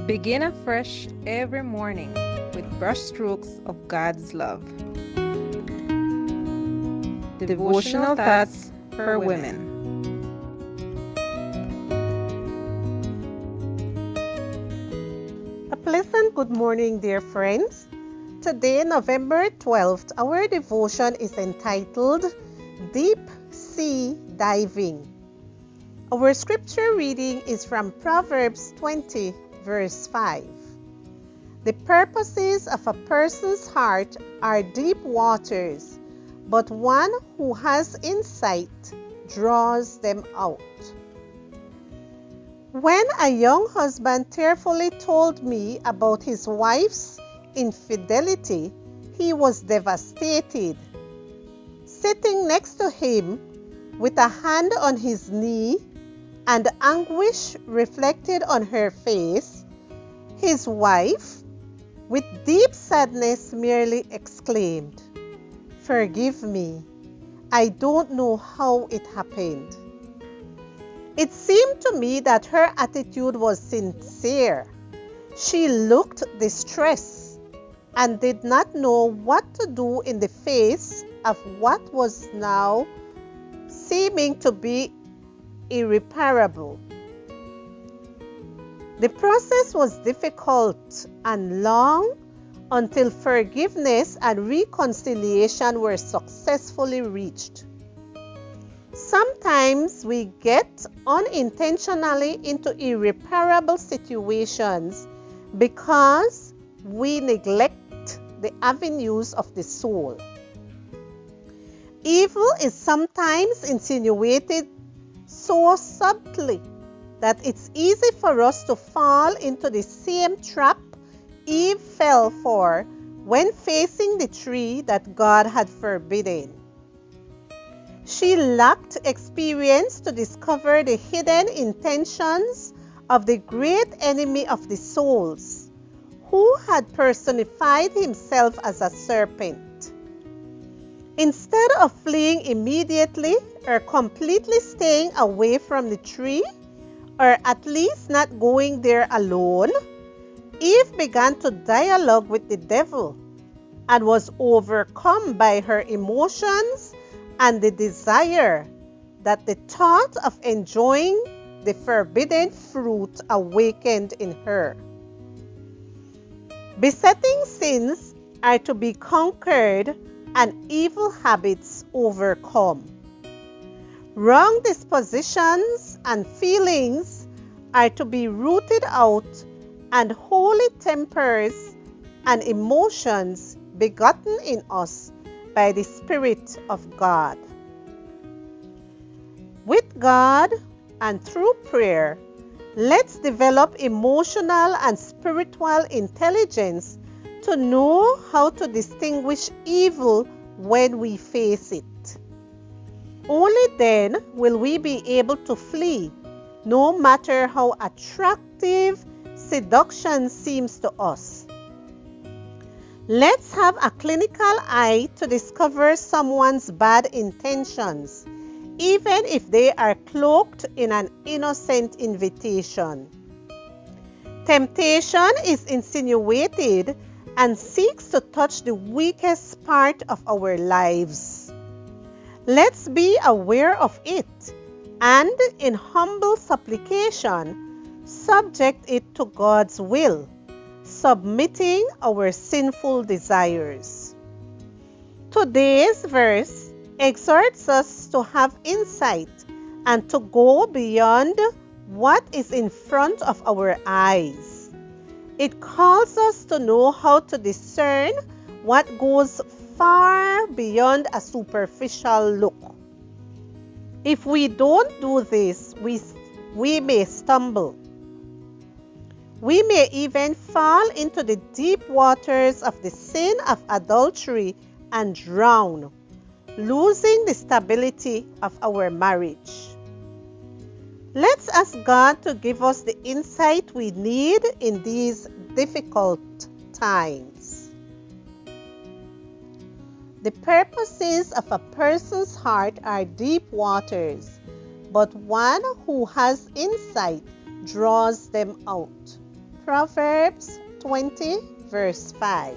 Begin afresh every morning with brushstrokes of God's love. Devotional thoughts for women. A pleasant good morning, dear friends. Today, November 12th, our devotion is entitled Deep Sea Diving. Our scripture reading is from Proverbs 20, verse 5. The purposes of a person's heart are deep waters, but one who has insight draws them out. When a young husband tearfully told me about his wife's infidelity, he was devastated. Sitting next to him, with a hand on his knee and anguish reflected on her face, his wife, with deep sadness, merely exclaimed, "Forgive me. I don't know how it happened." It seemed to me that her attitude was sincere. She looked distressed and did not know what to do in the face of what was now seeming to be irreparable. The process was difficult and long until forgiveness and reconciliation were successfully reached. Sometimes we get unintentionally into irreparable situations because we neglect the avenues of the soul. Evil is sometimes insinuated so subtly that it's easy for us to fall into the same trap Eve fell for when facing the tree that God had forbidden. She lacked experience to discover the hidden intentions of the great enemy of the souls, who had personified himself as a serpent. Instead of fleeing immediately or completely staying away from the tree, or at least not going there alone, Eve began to dialogue with the devil and was overcome by her emotions and the desire that the thought of enjoying the forbidden fruit awakened in her. Besetting sins are to be conquered and evil habits overcome. Wrong dispositions and feelings are to be rooted out, and holy tempers and emotions begotten in us by the Spirit of God. With God and through prayer, let's develop emotional and spiritual intelligence to know how to distinguish evil when we face it. Only then will we be able to flee, no matter how attractive seduction seems to us. Let's have a clinical eye to discover someone's bad intentions, even if they are cloaked in an innocent invitation. Temptation is insinuated and seeks to touch the weakest part of our lives. Let's be aware of it and, in humble supplication, subject it to God's will, submitting our sinful desires. Today's verse exhorts us to have insight and to go beyond what is in front of our eyes. It calls us to know how to discern what goes far beyond a superficial look. If we don't do this, we may stumble. We may even fall into the deep waters of the sin of adultery and drown, losing the stability of our marriage. Let's ask God to give us the insight we need in these difficult times. The purposes of a person's heart are deep waters, but one who has insight draws them out. Proverbs 20, verse 5.